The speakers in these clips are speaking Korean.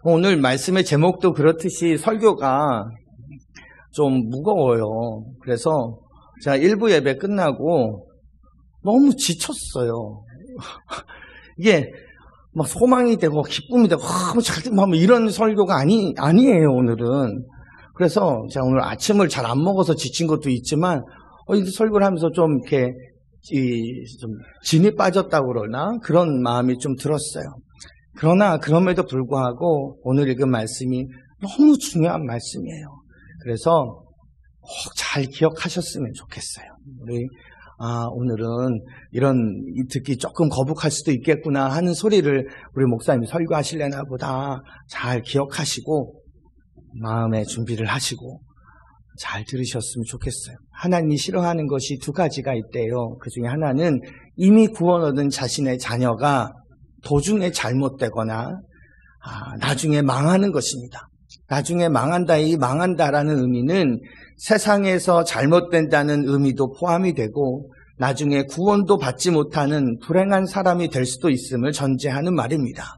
오늘 말씀의 제목도 그렇듯이 설교가 좀 무거워요. 그래서 제가 1부 예배 끝나고 너무 지쳤어요. 이게 막 소망이 되고 기쁨이 되고 뭐 이런 설교가 아니에요 오늘은. 그래서 제가 오늘 아침을 잘 안 먹어서 지친 것도 있지만 이 설교를 하면서 좀 이렇게 좀 진이 빠졌다고 그러나 그런 마음이 좀 들었어요. 그러나 그럼에도 불구하고 오늘 읽은 말씀이 너무 중요한 말씀이에요. 그래서 꼭 잘 기억하셨으면 좋겠어요. 우리 오늘은 이런 듣기 조금 거북할 수도 있겠구나 하는 소리를 우리 목사님이 설교하실래나 보다 잘 기억하시고 마음의 준비를 하시고 잘 들으셨으면 좋겠어요. 하나님이 싫어하는 것이 두 가지가 있대요. 그 중에 하나는 이미 구원 얻은 자신의 자녀가 도중에 잘못되거나 나중에 망하는 것입니다. 나중에 망한다, 이 망한다라는 의미는 세상에서 잘못된다는 의미도 포함이 되고 나중에 구원도 받지 못하는 불행한 사람이 될 수도 있음을 전제하는 말입니다.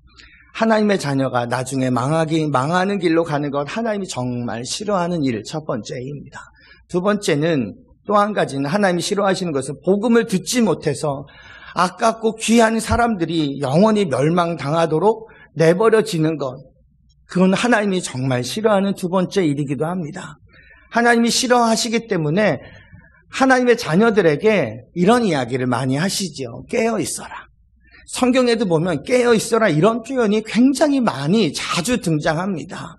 하나님의 자녀가 나중에 망하는 길로 가는 것 하나님이 정말 싫어하는 일 첫 번째입니다. 두 번째는 또 한 가지는 하나님이 싫어하시는 것은 복음을 듣지 못해서 아깝고 귀한 사람들이 영원히 멸망당하도록 내버려지는 것, 그건 하나님이 정말 싫어하는 두 번째 일이기도 합니다. 하나님이 싫어하시기 때문에 하나님의 자녀들에게 이런 이야기를 많이 하시죠. 깨어 있어라. 성경에도 보면 깨어 있어라 이런 표현이 굉장히 많이 자주 등장합니다.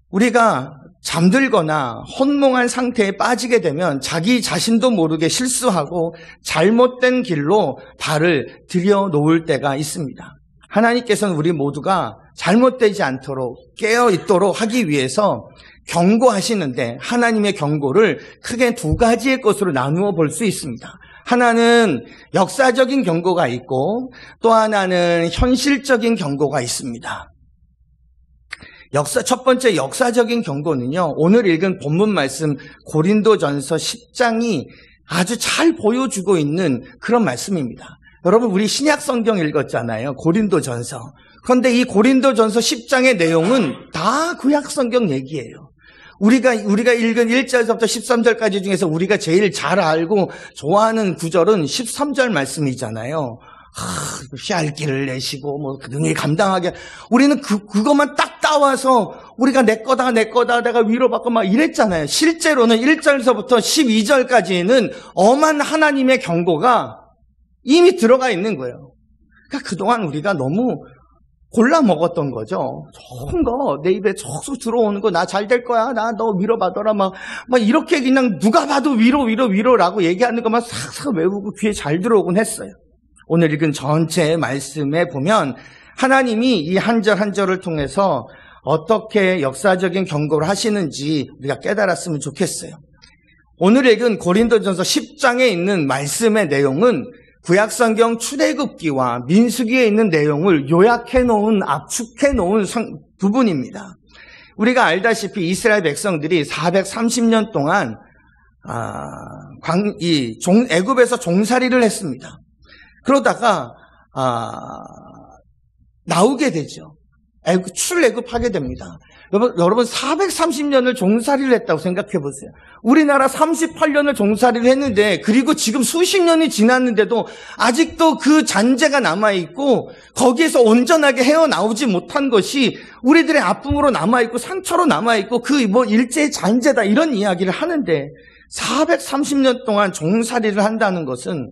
우리가 잠들거나 혼몽한 상태에 빠지게 되면 자기 자신도 모르게 실수하고 잘못된 길로 발을 들여놓을 때가 있습니다. 하나님께서는 우리 모두가 잘못되지 않도록 깨어 있도록 하기 위해서 경고하시는데 하나님의 경고를 크게 두 가지의 것으로 나누어 볼 수 있습니다. 하나는 역사적인 경고가 있고 또 하나는 현실적인 경고가 있습니다. 첫 번째 역사적인 경고는요, 오늘 읽은 본문 말씀 고린도전서 10장이 아주 잘 보여주고 있는 그런 말씀입니다. 여러분, 우리 신약 성경 읽었잖아요. 고린도전서. 그런데 이 고린도전서 10장의 내용은 다 구약 성경 얘기예요. 우리가 읽은 1절부터 13절까지 중에서 우리가 제일 잘 알고 좋아하는 구절은 13절 말씀이잖아요. 피할 길을 내시고 뭐 능히 감당하게, 우리는 그것만 딱 따와서 우리가 내 거다 내가 위로받고 막 이랬잖아요. 실제로는 1절서부터 12절까지는 엄한 하나님의 경고가 이미 들어가 있는 거예요. 그러니까 그동안 우리가 너무 골라 먹었던 거죠. 좋은 거, 내 입에 쏙쏙 들어오는 거, 나 잘 될 거야, 나 너 위로받아라, 막 이렇게 그냥 누가 봐도 위로라고 얘기하는 것만 싹싹 외우고 귀에 잘 들어오곤 했어요. 오늘 읽은 전체 말씀에 보면 하나님이 이 한 절 한 절을 통해서 어떻게 역사적인 경고를 하시는지 우리가 깨달았으면 좋겠어요. 오늘 읽은 고린도전서 10장에 있는 말씀의 내용은 구약성경 출애굽기와 민수기에 있는 내용을 압축해 놓은 부분입니다. 우리가 알다시피 이스라엘 백성들이 430년 동안 애굽에서 종살이를 했습니다. 그러다가 나오게 되죠. 출애굽하게 됩니다. 여러분 430년을 종살이를 했다고 생각해 보세요. 우리나라 38년을 종살이를 했는데, 그리고 지금 수십 년이 지났는데도 아직도 그 잔재가 남아있고 거기에서 온전하게 헤어나오지 못한 것이 우리들의 아픔으로 남아있고 상처로 남아있고 일제의 잔재다 이런 이야기를 하는데, 430년 동안 종살이를 한다는 것은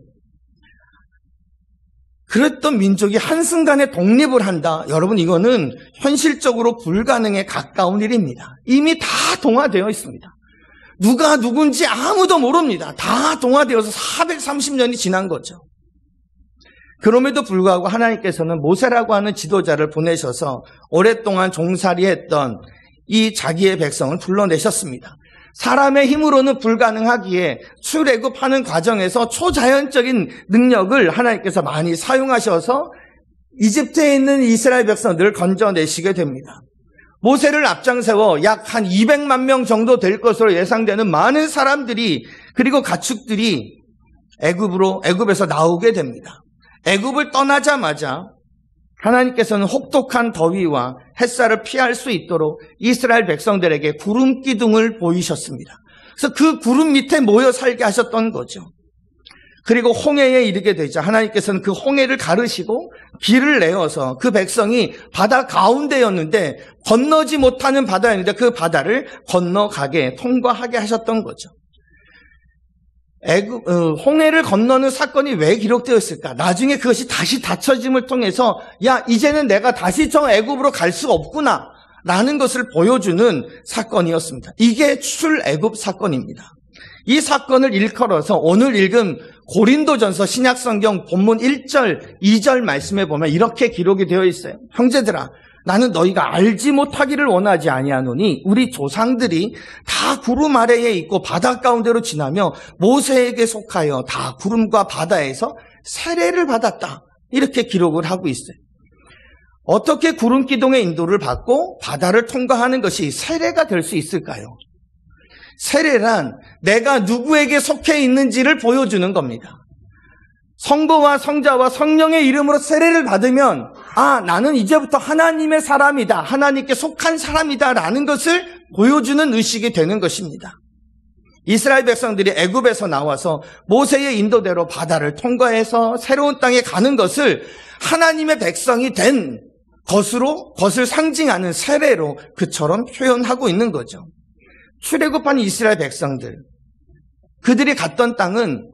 그랬던 민족이 한순간에 독립을 한다. 여러분, 이거는 현실적으로 불가능에 가까운 일입니다. 이미 다 동화되어 있습니다. 누가 누군지 아무도 모릅니다. 다 동화되어서 430년이 지난 거죠. 그럼에도 불구하고 하나님께서는 모세라고 하는 지도자를 보내셔서 오랫동안 종살이했던 이 자기의 백성을 불러내셨습니다. 사람의 힘으로는 불가능하기에 출애굽하는 과정에서 초자연적인 능력을 하나님께서 많이 사용하셔서 이집트에 있는 이스라엘 백성들을 건져내시게 됩니다. 모세를 앞장세워 약 한 200만 명 정도 될 것으로 예상되는 많은 사람들이, 그리고 가축들이 애굽에서 나오게 됩니다. 애굽을 떠나자마자 하나님께서는 혹독한 더위와 햇살을 피할 수 있도록 이스라엘 백성들에게 구름 기둥을 보이셨습니다. 그래서 그 구름 밑에 모여 살게 하셨던 거죠. 그리고 홍해에 이르게 되자 하나님께서는 그 홍해를 가르시고 길을 내어서 그 백성이 바다 가운데였는데 건너지 못하는 바다였는데 그 바다를 건너가게 통과하게 하셨던 거죠. 홍해를 건너는 사건이 왜 기록되었을까? 나중에 그것이 다시 닫혀짐을 통해서 야 이제는 내가 다시 저 애굽으로 갈 수 없구나 라는 것을 보여주는 사건이었습니다. 이게 출애굽 사건입니다. 이 사건을 일컬어서 오늘 읽은 고린도전서 신약성경 본문 1절, 2절 말씀에 보면 이렇게 기록이 되어 있어요. 형제들아, 나는 너희가 알지 못하기를 원하지 아니하노니 우리 조상들이 다 구름 아래에 있고 바다 가운데로 지나며 모세에게 속하여 다 구름과 바다에서 세례를 받았다. 이렇게 기록을 하고 있어요. 어떻게 구름 기둥의 인도를 받고 바다를 통과하는 것이 세례가 될 수 있을까요? 세례란 내가 누구에게 속해 있는지를 보여주는 겁니다. 성부와 성자와 성령의 이름으로 세례를 받으면 나는 이제부터 하나님의 사람이다. 하나님께 속한 사람이다 라는 것을 보여주는 의식이 되는 것입니다. 이스라엘 백성들이 애굽에서 나와서 모세의 인도대로 바다를 통과해서 새로운 땅에 가는 것을 하나님의 백성이 된 것을 상징하는 세례로 그처럼 표현하고 있는 거죠. 출애굽한 이스라엘 백성들, 그들이 갔던 땅은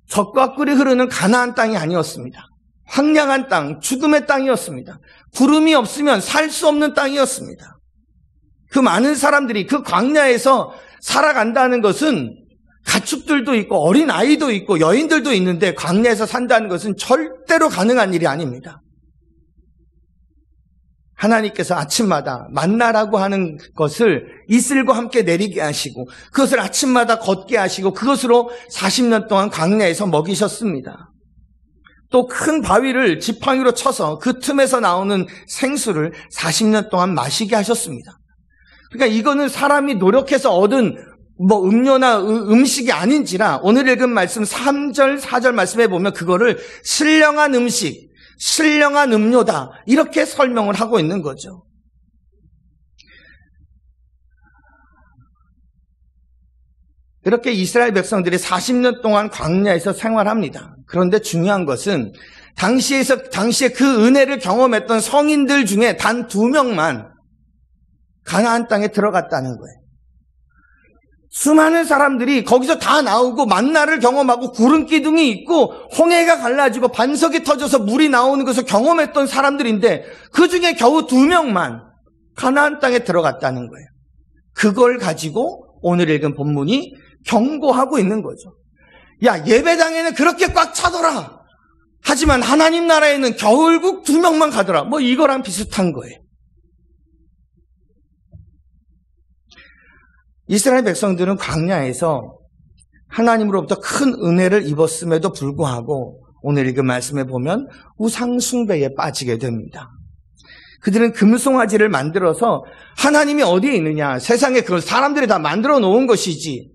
젖과 꿀이 흐르는 가나안 땅이 아니었습니다. 황량한 땅, 죽음의 땅이었습니다. 구름이 없으면 살 수 없는 땅이었습니다. 그 많은 사람들이 그 광야에서 살아간다는 것은 가축들도 있고 어린아이도 있고 여인들도 있는데 광야에서 산다는 것은 절대로 가능한 일이 아닙니다. 하나님께서 아침마다 만나라고 하는 것을 이슬과 함께 내리게 하시고 그것을 아침마다 걷게 하시고 그것으로 40년 동안 광야에서 먹이셨습니다. 또 큰 바위를 지팡이로 쳐서 그 틈에서 나오는 생수를 40년 동안 마시게 하셨습니다. 그러니까 이거는 사람이 노력해서 얻은 음료나 음식이 아닌지라 오늘 읽은 말씀 3절, 4절 말씀에 보면 그거를 신령한 음식, 신령한 음료다 이렇게 설명을 하고 있는 거죠. 이렇게 이스라엘 백성들이 40년 동안 광야에서 생활합니다. 그런데 중요한 것은 당시에 그 은혜를 경험했던 성인들 중에 단 2명만 가나안 땅에 들어갔다는 거예요. 수많은 사람들이 거기서 다 나오고 만나를 경험하고 구름 기둥이 있고 홍해가 갈라지고 반석이 터져서 물이 나오는 것을 경험했던 사람들인데 그 중에 겨우 2명만 가나안 땅에 들어갔다는 거예요. 그걸 가지고 오늘 읽은 본문이 경고하고 있는 거죠. 야, 예배당에는 그렇게 꽉 차더라. 하지만 하나님 나라에는 결국 2명만 가더라. 이거랑 비슷한 거예요. 이스라엘 백성들은 광야에서 하나님으로부터 큰 은혜를 입었음에도 불구하고 오늘 읽은 말씀에 보면 우상 숭배에 빠지게 됩니다. 그들은 금송아지를 만들어서 하나님이 어디에 있느냐, 세상에 그런 사람들이 다 만들어 놓은 것이지,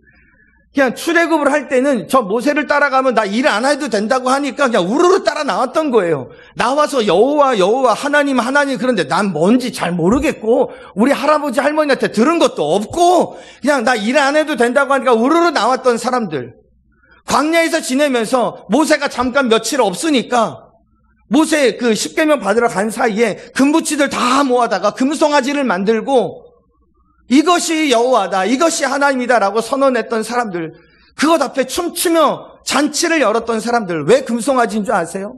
그냥 출애굽을 할 때는 저 모세를 따라가면 나 일 안 해도 된다고 하니까 그냥 우르르 따라 나왔던 거예요. 나와서 여호와 하나님 그런데 난 뭔지 잘 모르겠고 우리 할아버지 할머니한테 들은 것도 없고 그냥 나 일 안 해도 된다고 하니까 우르르 나왔던 사람들. 광야에서 지내면서 모세가 잠깐 며칠 없으니까 모세 그 십계명 받으러 간 사이에 금붙이들 다 모아다가 금송아지를 만들고 이것이 여호와다, 이것이 하나님이다라고 선언했던 사람들, 그것 앞에 춤추며 잔치를 열었던 사람들, 왜 금송아지인 줄 아세요?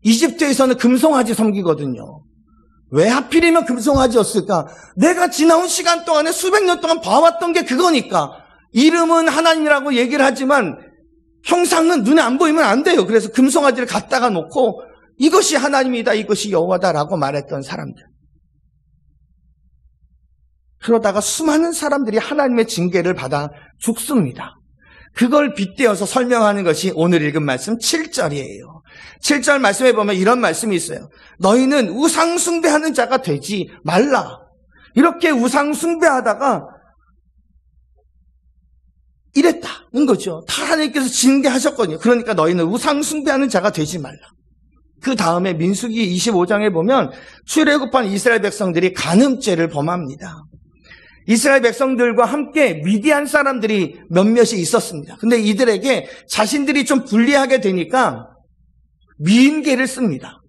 이집트에서는 금송아지 섬기거든요. 왜 하필이면 금송아지였을까? 내가 지나온 시간 동안에 수백 년 동안 봐왔던 게 그거니까. 이름은 하나님이라고 얘기를 하지만 형상은 눈에 안 보이면 안 돼요. 그래서 금송아지를 갖다가 놓고 이것이 하나님이다, 이것이 여호와다라고 말했던 사람들. 그러다가 수많은 사람들이 하나님의 징계를 받아 죽습니다. 그걸 빗대어서 설명하는 것이 오늘 읽은 말씀 7절이에요. 7절 말씀에 보면 이런 말씀이 있어요. 너희는 우상 숭배하는 자가 되지 말라. 이렇게 우상 숭배하다가 이랬다는 거죠. 하나님께서 징계하셨거든요. 그러니까 너희는 우상 숭배하는 자가 되지 말라. 그 다음에 민수기 25장에 보면 출애굽한 이스라엘 백성들이 간음죄를 범합니다. 이스라엘 백성들과 함께 미디안 사람들이 몇몇이 있었습니다. 근데 이들에게 자신들이 좀 불리하게 되니까 미인계를 씁니다.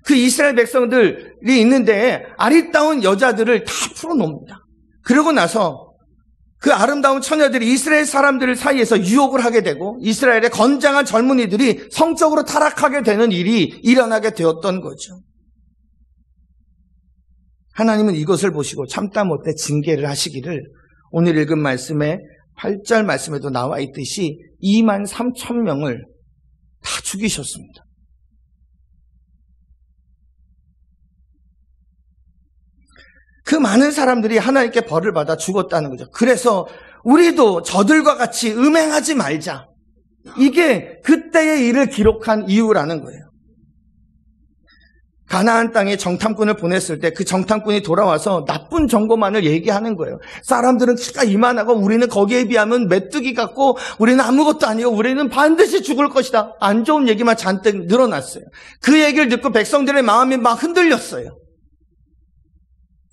그 이스라엘 백성들이 있는데 아리따운 여자들을 다 풀어놓습니다. 그러고 나서 그 아름다운 처녀들이 이스라엘 사람들 사이에서 유혹을 하게 되고 이스라엘의 건장한 젊은이들이 성적으로 타락하게 되는 일이 일어나게 되었던 거죠. 하나님은 이것을 보시고 참다 못해 징계를 하시기를 오늘 읽은 말씀에 8절 말씀에도 나와 있듯이 23,000명을 다 죽이셨습니다. 그 많은 사람들이 하나님께 벌을 받아 죽었다는 거죠. 그래서 우리도 저들과 같이 음행하지 말자. 이게 그때의 일을 기록한 이유라는 거예요. 가나안 땅에 정탐꾼을 보냈을 때 그 정탐꾼이 돌아와서 나쁜 정보만을 얘기하는 거예요. 사람들은 키가 이만하고 우리는 거기에 비하면 메뚜기 같고 우리는 아무것도 아니고 우리는 반드시 죽을 것이다. 안 좋은 얘기만 잔뜩 늘어났어요. 그 얘기를 듣고 백성들의 마음이 막 흔들렸어요.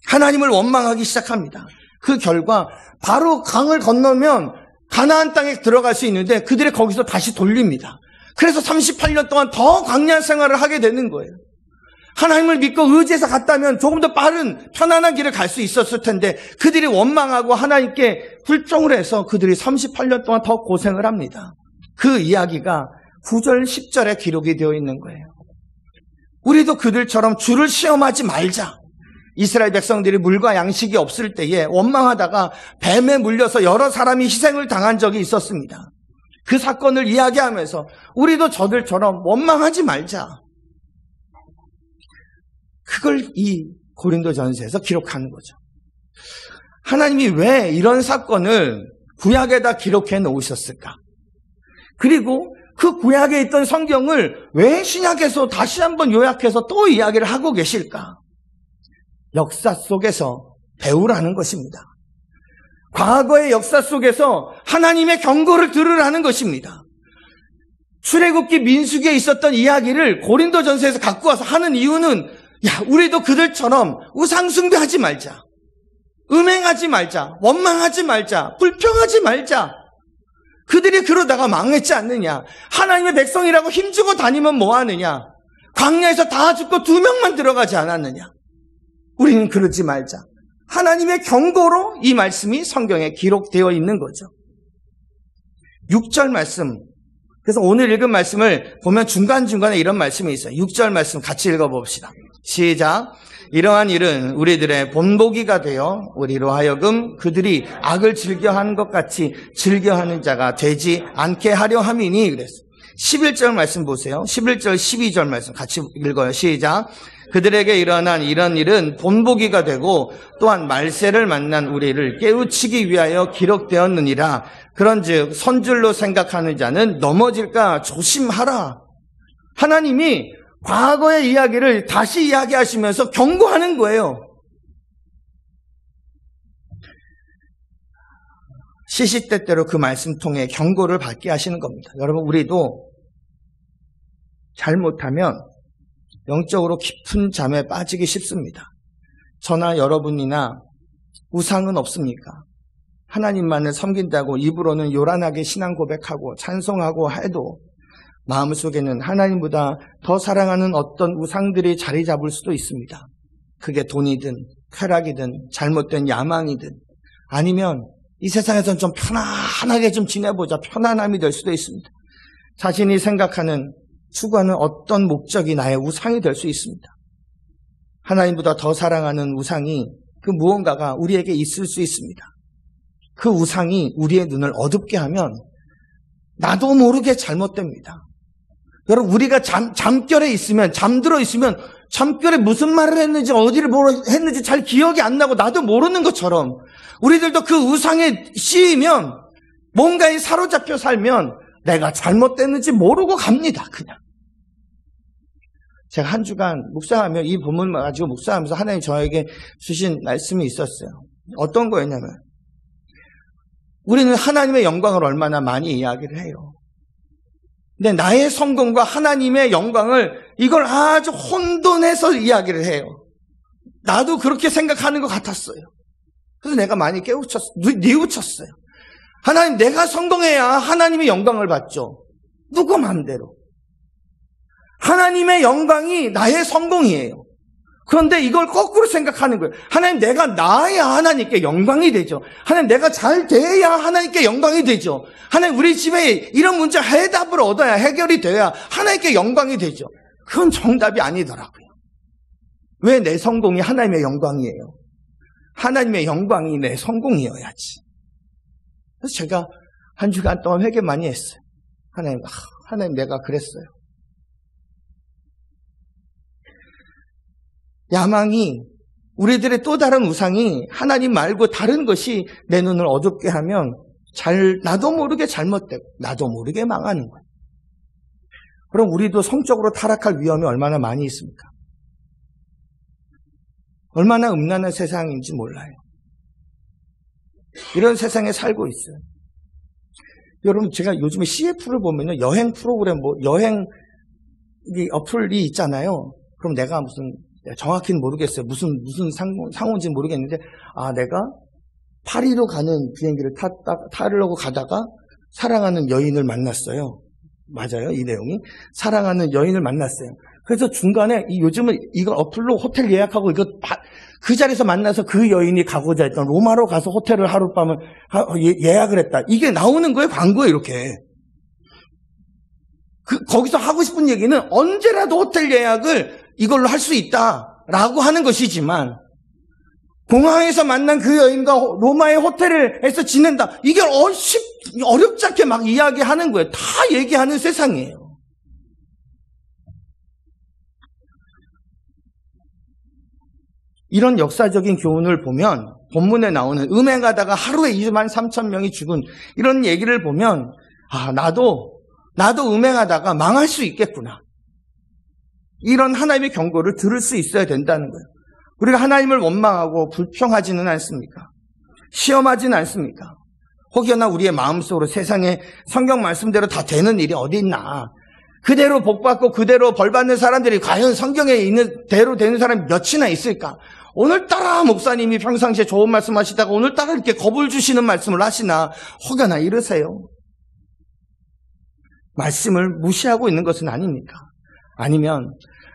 하나님을 원망하기 시작합니다. 그 결과 바로 강을 건너면 가나안 땅에 들어갈 수 있는데 그들이 거기서 다시 돌립니다. 그래서 38년 동안 더 광야 생활을 하게 되는 거예요. 하나님을 믿고 의지해서 갔다면 조금 더 빠른 편안한 길을 갈 수 있었을 텐데 그들이 원망하고 하나님께 불종을 해서 그들이 38년 동안 더 고생을 합니다. 그 이야기가 9절 10절에 기록이 되어 있는 거예요. 우리도 그들처럼 주를 시험하지 말자. 이스라엘 백성들이 물과 양식이 없을 때에 원망하다가 뱀에 물려서 여러 사람이 희생을 당한 적이 있었습니다. 그 사건을 이야기하면서 우리도 저들처럼 원망하지 말자. 그걸 이 고린도전서에서 기록하는 거죠. 하나님이 왜 이런 사건을 구약에다 기록해 놓으셨을까? 그리고 그 구약에 있던 성경을 왜 신약에서 다시 한번 요약해서 또 이야기를 하고 계실까? 역사 속에서 배우라는 것입니다. 과거의 역사 속에서 하나님의 경고를 들으라는 것입니다. 출애굽기 민수기에 있었던 이야기를 고린도전서에서 갖고 와서 하는 이유는 우리도 그들처럼 우상 숭배하지 말자. 음행하지 말자. 원망하지 말자. 불평하지 말자. 그들이 그러다가 망했지 않느냐. 하나님의 백성이라고 힘주고 다니면 뭐하느냐. 광야에서 다 죽고 2명만 들어가지 않았느냐. 우리는 그러지 말자. 하나님의 경고로 이 말씀이 성경에 기록되어 있는 거죠. 6절 말씀. 그래서 오늘 읽은 말씀을 보면 중간중간에 이런 말씀이 있어요. 6절 말씀 같이 읽어봅시다. 시작. 이러한 일은 우리들의 본보기가 되어 우리로 하여금 그들이 악을 즐겨하는 것 같이 즐겨하는 자가 되지 않게 하려 함이니 그랬어요. 11절 말씀 보세요. 11절 12절 말씀 같이 읽어요. 시작. 그들에게 일어난 이런 일은 본보기가 되고 또한 말세를 만난 우리를 깨우치기 위하여 기록되었느니라. 그런즉 선줄로 생각하는 자는 넘어질까 조심하라. 하나님이 과거의 이야기를 다시 이야기하시면서 경고하는 거예요. 시시때때로 그 말씀 통해 경고를 받게 하시는 겁니다. 여러분, 우리도 잘못하면 영적으로 깊은 잠에 빠지기 쉽습니다. 저나 여러분이나 우상은 없습니까? 하나님만을 섬긴다고 입으로는 요란하게 신앙 고백하고 찬송하고 해도 마음속에는 하나님보다 더 사랑하는 어떤 우상들이 자리 잡을 수도 있습니다. 그게 돈이든 쾌락이든 잘못된 야망이든 아니면 이 세상에서는 좀 편안하게 좀 지내보자 편안함이 될 수도 있습니다. 자신이 생각하는 추구하는 어떤 목적이 나의 우상이 될 수 있습니다. 하나님보다 더 사랑하는 우상이 그 무언가가 우리에게 있을 수 있습니다. 그 우상이 우리의 눈을 어둡게 하면 나도 모르게 잘못됩니다. 여러분, 우리가 잠결에 있으면, 잠들어 있으면 잠결에 무슨 말을 했는지 어디를 했는지 잘 기억이 안 나고 나도 모르는 것처럼 우리들도 그 우상에 씌이면 뭔가에 사로잡혀 살면 내가 잘못됐는지 모르고 갑니다. 그냥. 제가 한 주간 묵상하며 이 본문을 가지고 묵상하면서 하나님 저에게 주신 말씀이 있었어요. 어떤 거였냐면 우리는 하나님의 영광을 얼마나 많이 이야기를 해요. 근데 나의 성공과 하나님의 영광을 이걸 아주 혼돈해서 이야기를 해요. 나도 그렇게 생각하는 것 같았어요. 그래서 내가 많이 뉘우쳤어요. 하나님, 내가 성공해야 하나님의 영광을 받죠. 누구 마음대로. 하나님의 영광이 나의 성공이에요. 그런데 이걸 거꾸로 생각하는 거예요. 하나님, 내가 나야 하나님께 영광이 되죠. 하나님, 내가 잘 돼야 하나님께 영광이 되죠. 하나님, 우리 집에 이런 문제 해답을 얻어야, 해결이 돼야 하나님께 영광이 되죠. 그건 정답이 아니더라고요. 왜 내 성공이 하나님의 영광이에요? 하나님의 영광이 내 성공이어야지. 그래서 제가 한 주간 동안 회개 많이 했어요. 하나님, 내가 그랬어요. 야망이, 우리들의 또 다른 우상이 하나님 말고 다른 것이 내 눈을 어둡게 하면 나도 모르게 잘못되고 나도 모르게 망하는 거예요. 그럼 우리도 성적으로 타락할 위험이 얼마나 많이 있습니까? 얼마나 음란한 세상인지 몰라요. 이런 세상에 살고 있어요. 여러분, 제가 요즘에 CF를 보면요, 여행 프로그램, 여행 어플이 있잖아요. 그럼 내가 정확히는 모르겠어요. 무슨 상호인지는 모르겠는데, 내가 파리로 가는 비행기를 타려고 가다가 사랑하는 여인을 만났어요. 맞아요, 이 내용이. 사랑하는 여인을 만났어요. 그래서 중간에 요즘은 이거 어플로 호텔 예약하고 그 자리에서 만나서 그 여인이 가고자 했던 로마로 가서 호텔을 하룻밤을 예약을 했다. 이게 나오는 거예요, 광고에 이렇게. 거기서 하고 싶은 얘기는 언제라도 호텔 예약을 이걸로 할 수 있다라고 하는 것이지만, 공항에서 만난 그 여인과 로마의 호텔에서 지낸다. 이게 어렵지 않게 막 이야기하는 거예요. 다 얘기하는 세상이에요. 이런 역사적인 교훈을 보면, 본문에 나오는 음행하다가 하루에 23,000명이 죽은 이런 얘기를 보면, 나도 음행하다가 망할 수 있겠구나. 이런 하나님의 경고를 들을 수 있어야 된다는 거예요. 우리가 하나님을 원망하고 불평하지는 않습니까? 시험하지는 않습니까? 혹여나 우리의 마음속으로 세상에 성경 말씀대로 다 되는 일이 어디 있나. 그대로 복받고 그대로 벌받는 사람들이 과연 성경에 있는 대로 되는 사람이 몇이나 있을까? 오늘따라 목사님이 평상시에 좋은 말씀 하시다가 오늘따라 이렇게 겁을 주시는 말씀을 하시나. 혹여나 이러세요. 말씀을 무시하고 있는 것은 아닙니까? 아니면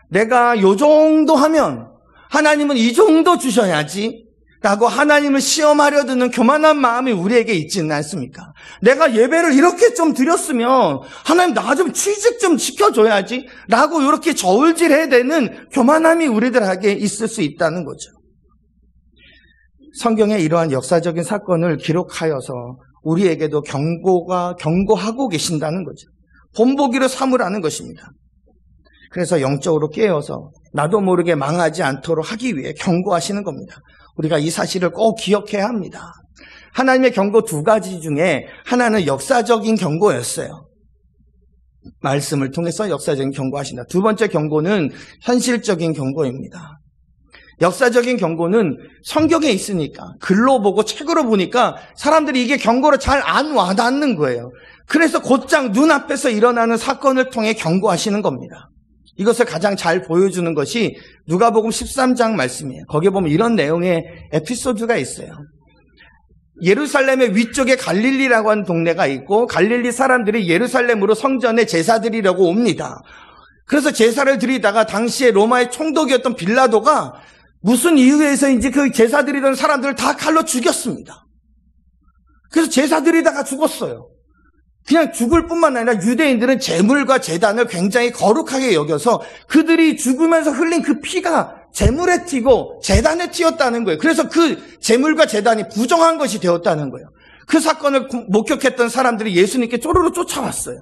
내가 요 정도 하면 하나님은 이 정도 주셔야지 라고 하나님을 시험하려 드는 교만한 마음이 우리에게 있지는 않습니까? 내가 예배를 이렇게 좀 드렸으면 하나님 나 좀 취직 좀 시켜줘야지 라고 이렇게 저울질해야 되는 교만함이 우리들에게 있을 수 있다는 거죠. 성경에 이러한 역사적인 사건을 기록하여서 우리에게도 경고하고 계신다는 거죠. 본보기로 삼으라는 것입니다. 그래서 영적으로 깨어서 나도 모르게 망하지 않도록 하기 위해 경고하시는 겁니다. 우리가 이 사실을 꼭 기억해야 합니다. 하나님의 경고 두 가지 중에 하나는 역사적인 경고였어요. 말씀을 통해서 역사적인 경고하신다. 두 번째 경고는 현실적인 경고입니다. 역사적인 경고는 성경에 있으니까, 글로 보고 책으로 보니까 사람들이 이게 경고로 잘 안 와닿는 거예요. 그래서 곧장 눈앞에서 일어나는 사건을 통해 경고하시는 겁니다. 이것을 가장 잘 보여주는 것이 누가복음 13장 말씀이에요. 거기에 보면 이런 내용의 에피소드가 있어요. 예루살렘의 위쪽에 갈릴리라고 하는 동네가 있고, 갈릴리 사람들이 예루살렘으로 성전에 제사 드리려고 옵니다. 그래서 제사를 드리다가 당시에 로마의 총독이었던 빌라도가 무슨 이유에서인지 그 제사 드리던 사람들을 다 칼로 죽였습니다. 그래서 제사 드리다가 죽었어요. 그냥 죽을 뿐만 아니라 유대인들은 제물과 제단을 굉장히 거룩하게 여겨서 그들이 죽으면서 흘린 그 피가 제물에 튀고 제단에 튀었다는 거예요. 그래서 그 제물과 제단이 부정한 것이 되었다는 거예요. 그 사건을 목격했던 사람들이 예수님께 쪼르르 쫓아왔어요.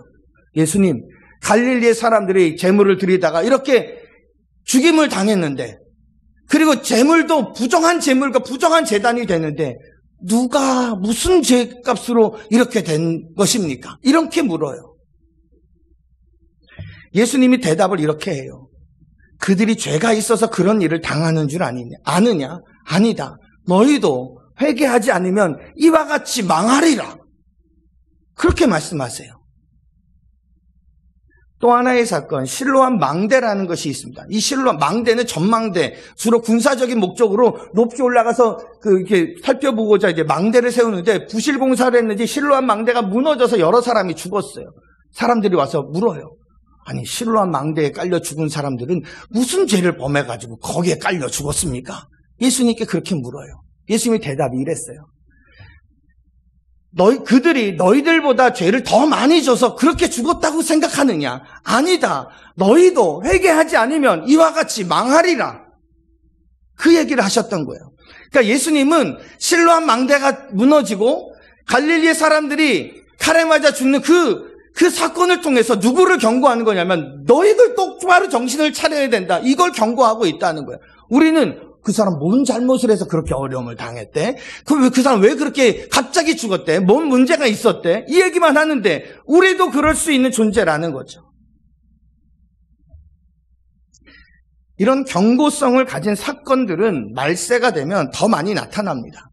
예수님, 갈릴리의 사람들이 제물을 드리다가 이렇게 죽임을 당했는데, 그리고 제물도 부정한 제물과 부정한 제단이 되는데 누가 무슨 죄값으로 이렇게 된 것입니까? 이렇게 물어요. 예수님이 대답을 이렇게 해요. 그들이 죄가 있어서 그런 일을 당하는 줄 아느냐? 아니다. 너희도 회개하지 않으면 이와 같이 망하리라. 그렇게 말씀하세요. 또 하나의 사건, 실로암 망대라는 것이 있습니다. 이 실로암 망대는 전망대, 주로 군사적인 목적으로 높이 올라가서 이렇게 살펴보고자 이제 망대를 세우는데 부실 공사를 했는지 실로암 망대가 무너져서 여러 사람이 죽었어요. 사람들이 와서 물어요. 아니, 실로암 망대에 깔려 죽은 사람들은 무슨 죄를 범해가지고 거기에 깔려 죽었습니까? 예수님께 그렇게 물어요. 예수님의 대답이 이랬어요. 그들이 너희들보다 죄를 더 많이 져서 그렇게 죽었다고 생각하느냐? 아니다. 너희도 회개하지 않으면 이와 같이 망하리라. 그 얘기를 하셨던 거예요. 그러니까 예수님은 실로암 망대가 무너지고 갈릴리의 사람들이 칼에 맞아 죽는 그 사건을 통해서 누구를 경고하는 거냐면 너희들 똑바로 정신을 차려야 된다. 이걸 경고하고 있다는 거예요. 우리는 그 사람 뭔 잘못을 해서 그렇게 어려움을 당했대? 그 사람 왜 그렇게 갑자기 죽었대? 뭔 문제가 있었대? 이 얘기만 하는데 우리도 그럴 수 있는 존재라는 거죠. 이런 경고성을 가진 사건들은 말세가 되면 더 많이 나타납니다.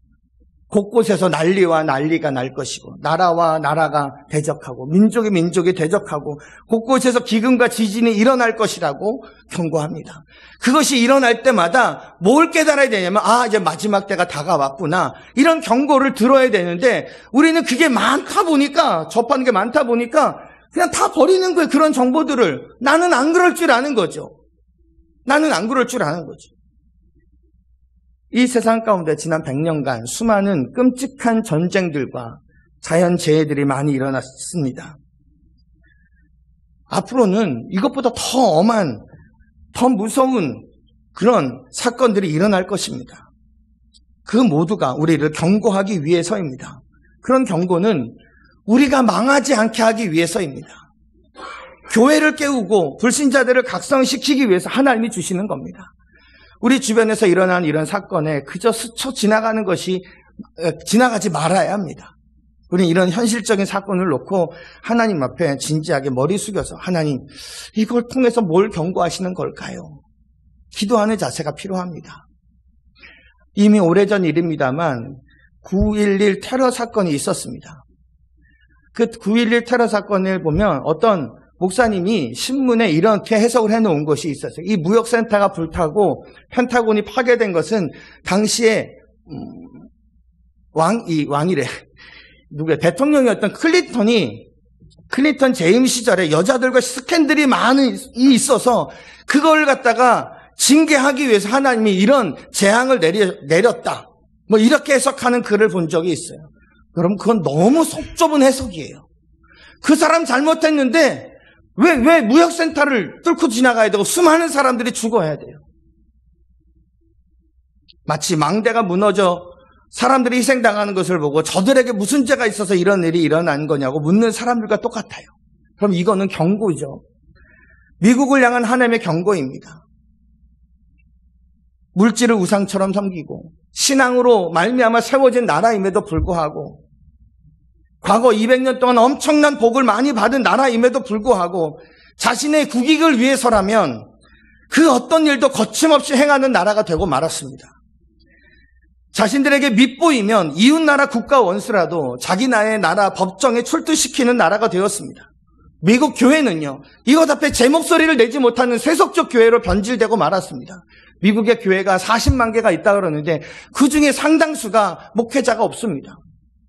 곳곳에서 난리와 난리가 날 것이고 나라와 나라가 대적하고 민족이 민족이 대적하고 곳곳에서 기근과 지진이 일어날 것이라고 경고합니다. 그것이 일어날 때마다 뭘 깨달아야 되냐면 이제 마지막 때가 다가왔구나. 이런 경고를 들어야 되는데 우리는 그게 많다 보니까 접하는 게 많다 보니까 그냥 다 버리는 거예요. 그런 정보들을. 나는 안 그럴 줄 아는 거죠. 나는 안 그럴 줄 아는 거죠. 이 세상 가운데 지난 100년간 수많은 끔찍한 전쟁들과 자연재해들이 많이 일어났습니다. 앞으로는 이것보다 더 엄한, 더 무서운 그런 사건들이 일어날 것입니다. 그 모두가 우리를 경고하기 위해서입니다. 그런 경고는 우리가 망하지 않게 하기 위해서입니다. 교회를 깨우고 불신자들을 각성시키기 위해서 하나님이 주시는 겁니다. 우리 주변에서 일어난 이런 사건에 그저 스쳐 지나가지 말아야 합니다. 우리는 이런 현실적인 사건을 놓고 하나님 앞에 진지하게 머리 숙여서 하나님, 이걸 통해서 뭘 경고하시는 걸까요? 기도하는 자세가 필요합니다. 이미 오래전 일입니다만 9.11 테러 사건이 있었습니다. 그 9.11 테러 사건을 보면 어떤 목사님이 신문에 이렇게 해석을 해놓은 것이 있었어요. 이 무역센터가 불타고 펜타곤이 파괴된 것은 당시에 대통령이었던 클린턴 재임 시절에 여자들과 스캔들이 많이 있어서 그걸 갖다가 징계하기 위해서 하나님이 이런 재앙을 내렸다. 뭐 이렇게 해석하는 글을 본 적이 있어요. 여러분, 그건 너무 속 좁은 해석이에요. 그 사람 잘못했는데 왜 무역센터를 뚫고 지나가야 되고 수많은 사람들이 죽어야 돼요? 마치 망대가 무너져 사람들이 희생당하는 것을 보고 저들에게 무슨 죄가 있어서 이런 일이 일어난 거냐고 묻는 사람들과 똑같아요. 그럼 이거는 경고죠. 미국을 향한 하나님의 경고입니다. 물질을 우상처럼 섬기고 신앙으로 말미암아 세워진 나라임에도 불구하고 과거 200년 동안 엄청난 복을 많이 받은 나라임에도 불구하고 자신의 국익을 위해서라면 그 어떤 일도 거침없이 행하는 나라가 되고 말았습니다. 자신들에게 밉보이면 이웃나라 국가 원수라도 자기 나라 법정에 출두시키는 나라가 되었습니다. 미국 교회는요, 이것 앞에 제 목소리를 내지 못하는 세속적 교회로 변질되고 말았습니다. 미국의 교회가 40만 개가 있다고 그러는데 그 중에 상당수가 목회자가 없습니다.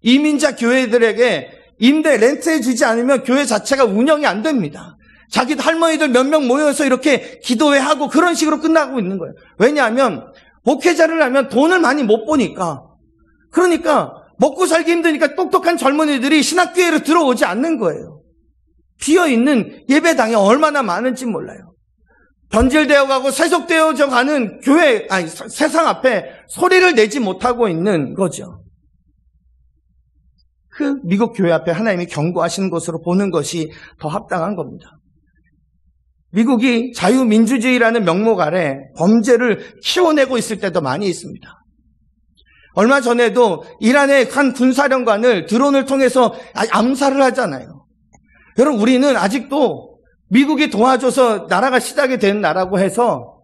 이민자 교회들에게 렌트해 주지 않으면 교회 자체가 운영이 안 됩니다. 자기 할머니들 몇 명 모여서 이렇게 기도회 하고 그런 식으로 끝나고 있는 거예요. 왜냐하면 목회자를 하면 돈을 많이 못 보니까, 그러니까 먹고 살기 힘드니까 똑똑한 젊은이들이 신학교회로 들어오지 않는 거예요. 비어있는 예배당이 얼마나 많은지 몰라요. 변질되어 가고 세속되어져 가는 세상 앞에 소리를 내지 못하고 있는 거죠. 그 미국 교회 앞에 하나님이 경고하시는 것으로 보는 것이 더 합당한 겁니다. 미국이 자유민주주의라는 명목 아래 범죄를 키워내고 있을 때도 많이 있습니다. 얼마 전에도 이란의 한 군사령관을 드론을 통해서 암살을 하잖아요. 여러분, 우리는 아직도 미국이 도와줘서 나라가 시작이 된 나라고 해서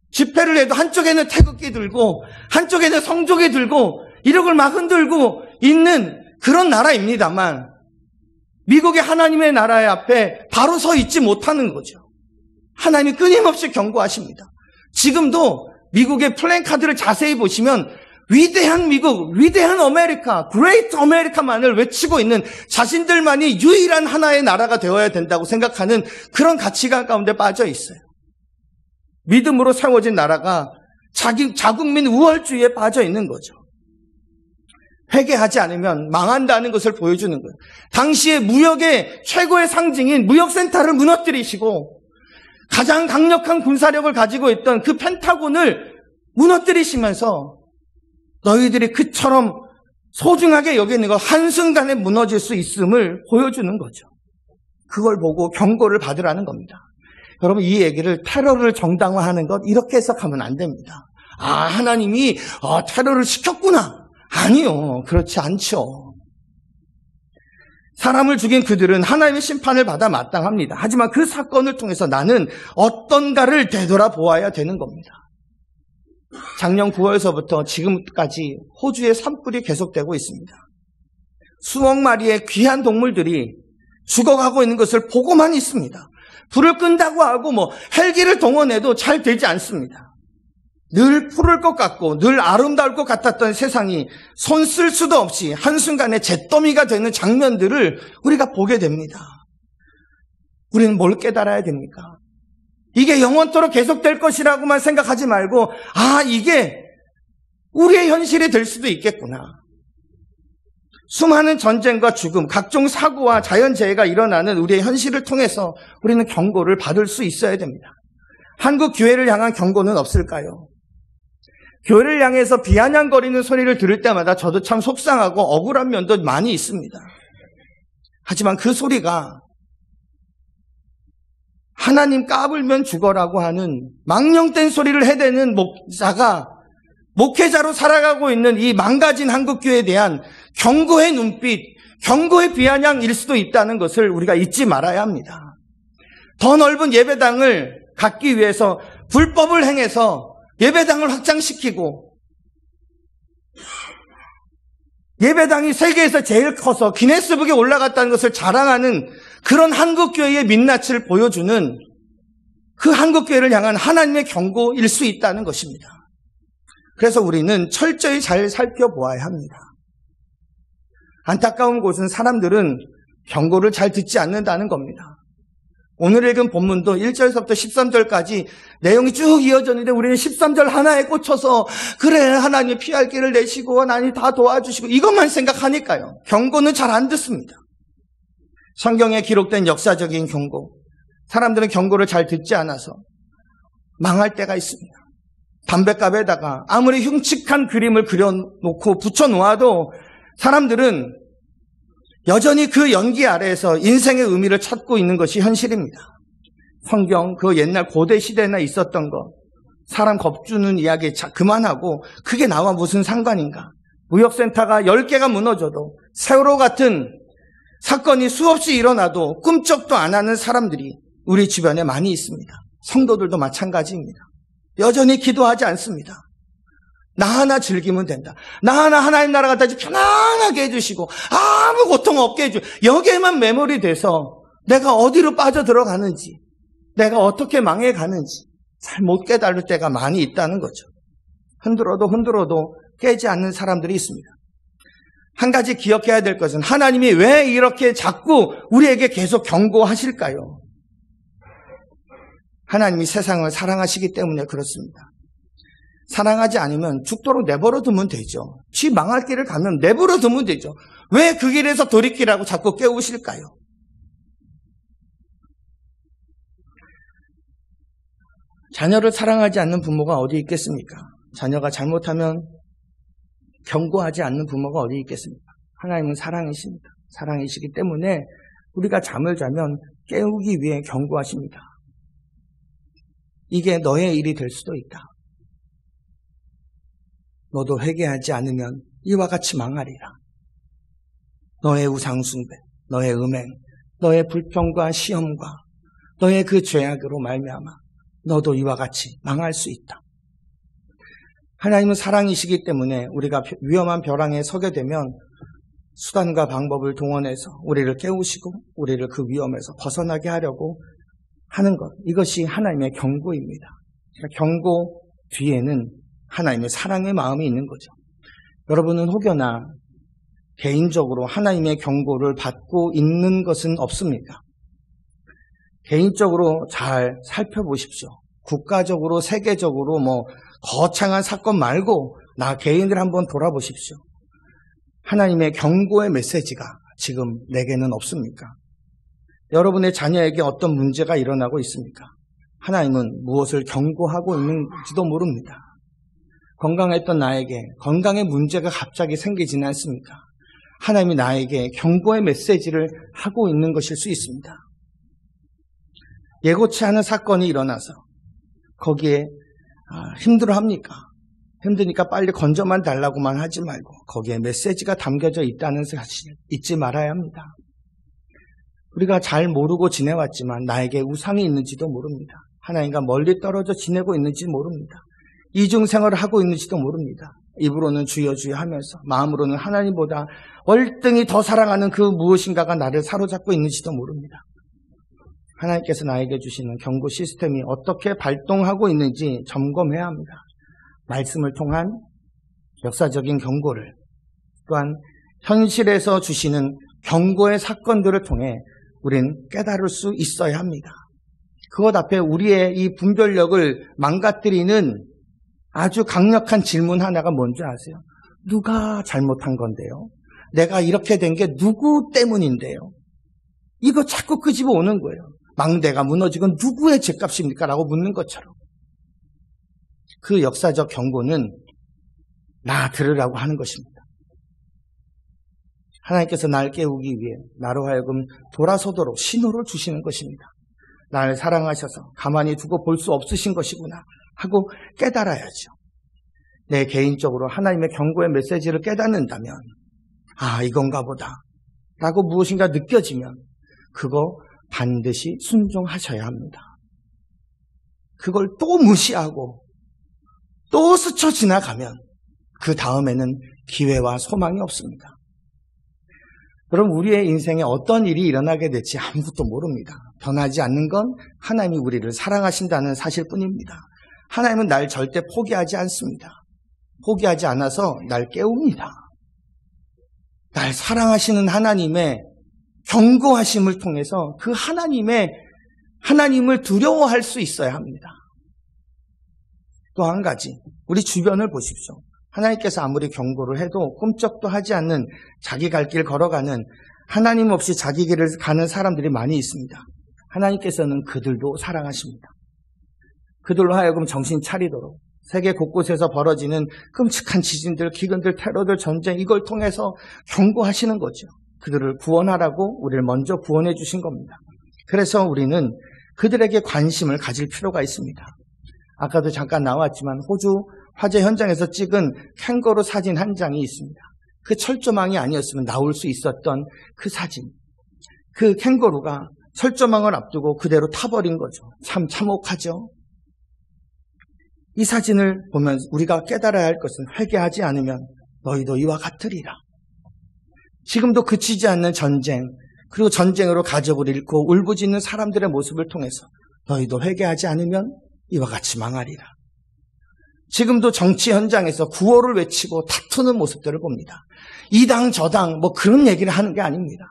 집회를 해도 한쪽에는 태극기 들고 한쪽에는 성조기 들고 이력을 막 흔들고 있는 그런 나라입니다만 미국의 하나님의 나라의 앞에 바로 서 있지 못하는 거죠. 하나님이 끊임없이 경고하십니다. 지금도 미국의 플랜카드를 자세히 보시면 위대한 미국, 위대한 아메리카, 그레이트 아메리카만을 외치고 있는 자신들만이 유일한 하나의 나라가 되어야 된다고 생각하는 그런 가치관 가운데 빠져 있어요. 믿음으로 세워진 나라가 자국민 우월주의에 빠져 있는 거죠. 회개하지 않으면 망한다는 것을 보여주는 거예요. 당시에 무역의 최고의 상징인 무역센터를 무너뜨리시고 가장 강력한 군사력을 가지고 있던 그 펜타곤을 무너뜨리시면서 너희들이 그처럼 소중하게 여기는 것 한순간에 무너질 수 있음을 보여주는 거죠. 그걸 보고 경고를 받으라는 겁니다. 여러분, 이 얘기를 테러를 정당화하는 것 이렇게 해석하면 안 됩니다. 아, 하나님이 테러를 시켰구나. 아니요, 그렇지 않죠. 사람을 죽인 그들은 하나님의 심판을 받아 마땅합니다. 하지만 그 사건을 통해서 나는 어떤가를 되돌아보아야 되는 겁니다. 작년 9월서부터 지금까지 호주의 산불이 계속되고 있습니다. 수억 마리의 귀한 동물들이 죽어가고 있는 것을 보고만 있습니다. 불을 끈다고 하고 헬기를 동원해도 잘 되지 않습니다. 늘 푸를 것 같고 늘 아름다울 것 같았던 세상이 손 쓸 수도 없이 한순간에 잿더미가 되는 장면들을 우리가 보게 됩니다. 우리는 뭘 깨달아야 됩니까? 이게 영원토록 계속될 것이라고만 생각하지 말고 이게 우리의 현실이 될 수도 있겠구나. 수많은 전쟁과 죽음, 각종 사고와 자연재해가 일어나는 우리의 현실을 통해서 우리는 경고를 받을 수 있어야 됩니다. 한국 교회를 향한 경고는 없을까요? 교회를 향해서 비아냥거리는 소리를 들을 때마다 저도 참 속상하고 억울한 면도 많이 있습니다. 하지만 그 소리가 하나님 까불면 죽어라고 하는 망령된 소리를 해대는 목회자로 살아가고 있는 이 망가진 한국교회에 대한 경고의 눈빛, 경고의 비아냥일 수도 있다는 것을 우리가 잊지 말아야 합니다. 더 넓은 예배당을 갖기 위해서 불법을 행해서 예배당을 확장시키고 예배당이 세계에서 제일 커서 기네스북에 올라갔다는 것을 자랑하는 그런 한국교회의 민낯을 보여주는 그 한국교회를 향한 하나님의 경고일 수 있다는 것입니다. 그래서 우리는 철저히 잘 살펴보아야 합니다. 안타까운 것은 사람들은 경고를 잘 듣지 않는다는 겁니다. 오늘 읽은 본문도 1절서부터 13절까지 내용이 쭉 이어졌는데 우리는 13절 하나에 꽂혀서 그래 하나님 피할 길을 내시고 하나님 다 도와주시고 이것만 생각하니까요. 경고는 잘 안 듣습니다. 성경에 기록된 역사적인 경고, 사람들은 경고를 잘 듣지 않아서 망할 때가 있습니다. 담뱃갑에다가 아무리 흉측한 그림을 그려놓고 붙여놓아도 사람들은 여전히 그 연기 아래에서 인생의 의미를 찾고 있는 것이 현실입니다. 성경 그 옛날 고대 시대나 있었던 것, 사람 겁주는 이야기 그만하고 그게 나와 무슨 상관인가. 무역센터가 10개가 무너져도 세월호 같은 사건이 수없이 일어나도 꿈쩍도 안 하는 사람들이 우리 주변에 많이 있습니다. 성도들도 마찬가지입니다. 여전히 기도하지 않습니다. 나 하나 즐기면 된다. 나 하나 하나님 나라 갖다 편안하게 해주시고 아무 고통 없게 해주. 여기에만 매몰이 돼서 내가 어디로 빠져들어가는지, 내가 어떻게 망해가는지 잘 못 깨달을 때가 많이 있다는 거죠. 흔들어도 깨지 않는 사람들이 있습니다. 한 가지 기억해야 될 것은 하나님이 왜 이렇게 자꾸 우리에게 계속 경고하실까요? 하나님이 세상을 사랑하시기 때문에 그렇습니다. 사랑하지 않으면 죽도록 내버려 두면 되죠. 지 망할 길을 가면 내버려 두면 되죠. 왜 그 길에서 돌이키라고 자꾸 깨우실까요? 자녀를 사랑하지 않는 부모가 어디 있겠습니까? 자녀가 잘못하면 경고하지 않는 부모가 어디 있겠습니까? 하나님은 사랑이십니다. 사랑이시기 때문에 우리가 잠을 자면 깨우기 위해 경고하십니다. 이게 너의 일이 될 수도 있다. 너도 회개하지 않으면 이와 같이 망하리라. 너의 우상숭배, 너의 음행, 너의 불평과 시험과 너의 그 죄악으로 말미암아 너도 이와 같이 망할 수 있다. 하나님은 사랑이시기 때문에 우리가 위험한 벼랑에 서게 되면 수단과 방법을 동원해서 우리를 깨우시고 우리를 그 위험에서 벗어나게 하려고 하는 것, 이것이 하나님의 경고입니다. 경고 뒤에는 하나님의 사랑의 마음이 있는 거죠. 여러분은 혹여나 개인적으로 하나님의 경고를 받고 있는 것은 없습니까? 개인적으로 잘 살펴보십시오. 국가적으로, 세계적으로 거창한 사건 말고 나 개인들 한번 돌아보십시오. 하나님의 경고의 메시지가 지금 내게는 없습니까? 여러분의 자녀에게 어떤 문제가 일어나고 있습니까? 하나님은 무엇을 경고하고 있는지도 모릅니다. 건강했던 나에게 건강에 문제가 갑자기 생기지는 않습니까? 하나님이 나에게 경고의 메시지를 하고 있는 것일 수 있습니다. 예고치 않은 사건이 일어나서 거기에 힘들어합니까? 힘드니까 빨리 건져만 달라고만 하지 말고 거기에 메시지가 담겨져 있다는 사실 잊지 말아야 합니다. 우리가 잘 모르고 지내왔지만 나에게 우상이 있는지도 모릅니다. 하나님과 멀리 떨어져 지내고 있는지 모릅니다. 이중생활을 하고 있는지도 모릅니다. 입으로는 주여 주여 하면서 마음으로는 하나님보다 월등히 더 사랑하는 그 무엇인가가 나를 사로잡고 있는지도 모릅니다. 하나님께서 나에게 주시는 경고 시스템이 어떻게 발동하고 있는지 점검해야 합니다. 말씀을 통한 역사적인 경고를, 또한 현실에서 주시는 경고의 사건들을 통해 우리는 깨달을 수 있어야 합니다. 그것 앞에 우리의 이 분별력을 망가뜨리는 아주 강력한 질문 하나가 뭔지 아세요? 누가 잘못한 건데요? 내가 이렇게 된 게 누구 때문인데요? 이거 자꾸 끄집어 오는 거예요. 망대가 무너진 건 누구의 죄값입니까? 라고 묻는 것처럼. 그 역사적 경고는 나 들으라고 하는 것입니다. 하나님께서 날 깨우기 위해 나로 하여금 돌아서도록 신호를 주시는 것입니다. 나를 사랑하셔서 가만히 두고 볼 수 없으신 것이구나 하고 깨달아야죠. 내 개인적으로 하나님의 경고의 메시지를 깨닫는다면 이건가 보다 라고 무엇인가 느껴지면 그거 반드시 순종하셔야 합니다. 그걸 또 무시하고 또 스쳐 지나가면 그 다음에는 기회와 소망이 없습니다. 여러분, 우리의 인생에 어떤 일이 일어나게 될지 아무것도 모릅니다. 변하지 않는 건 하나님이 우리를 사랑하신다는 사실뿐입니다. 하나님은 날 절대 포기하지 않습니다. 포기하지 않아서 날 깨웁니다. 날 사랑하시는 하나님의 경고하심을 통해서 그 하나님을 두려워할 수 있어야 합니다. 또 한 가지, 우리 주변을 보십시오. 하나님께서 아무리 경고를 해도 꿈쩍도 하지 않는 자기 갈 길 걸어가는, 하나님 없이 자기 길을 가는 사람들이 많이 있습니다. 하나님께서는 그들도 사랑하십니다. 그들로 하여금 정신 차리도록 세계 곳곳에서 벌어지는 끔찍한 지진들, 기근들, 테러들, 전쟁, 이걸 통해서 경고하시는 거죠. 그들을 구원하라고 우리를 먼저 구원해 주신 겁니다. 그래서 우리는 그들에게 관심을 가질 필요가 있습니다. 아까도 잠깐 나왔지만 호주 화재 현장에서 찍은 캥거루 사진 한 장이 있습니다. 그 철조망이 아니었으면 나올 수 있었던 그 사진. 그 캥거루가 철조망을 앞두고 그대로 타버린 거죠. 참 참혹하죠. 이 사진을 보면 우리가 깨달아야 할 것은 회개하지 않으면 너희도 이와 같으리라. 지금도 그치지 않는 전쟁, 그리고 전쟁으로 가족을 잃고 울부짖는 사람들의 모습을 통해서 너희도 회개하지 않으면 이와 같이 망하리라. 지금도 정치 현장에서 구호를 외치고 다투는 모습들을 봅니다. 이 당 저 당 그런 얘기를 하는 게 아닙니다.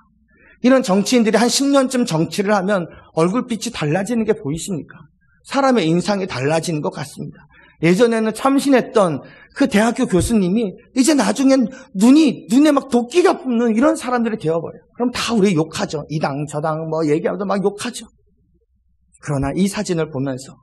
이런 정치인들이 한 10년쯤 정치를 하면 얼굴빛이 달라지는 게 보이십니까? 사람의 인상이 달라지는 것 같습니다. 예전에는 참신했던 그 대학교 교수님이 이제 나중엔 눈에 막 도끼가 붙는 이런 사람들이 되어버려요. 그럼 다 우리 욕하죠. 이 당 저 당 얘기하면서 막 욕하죠. 그러나 이 사진을 보면서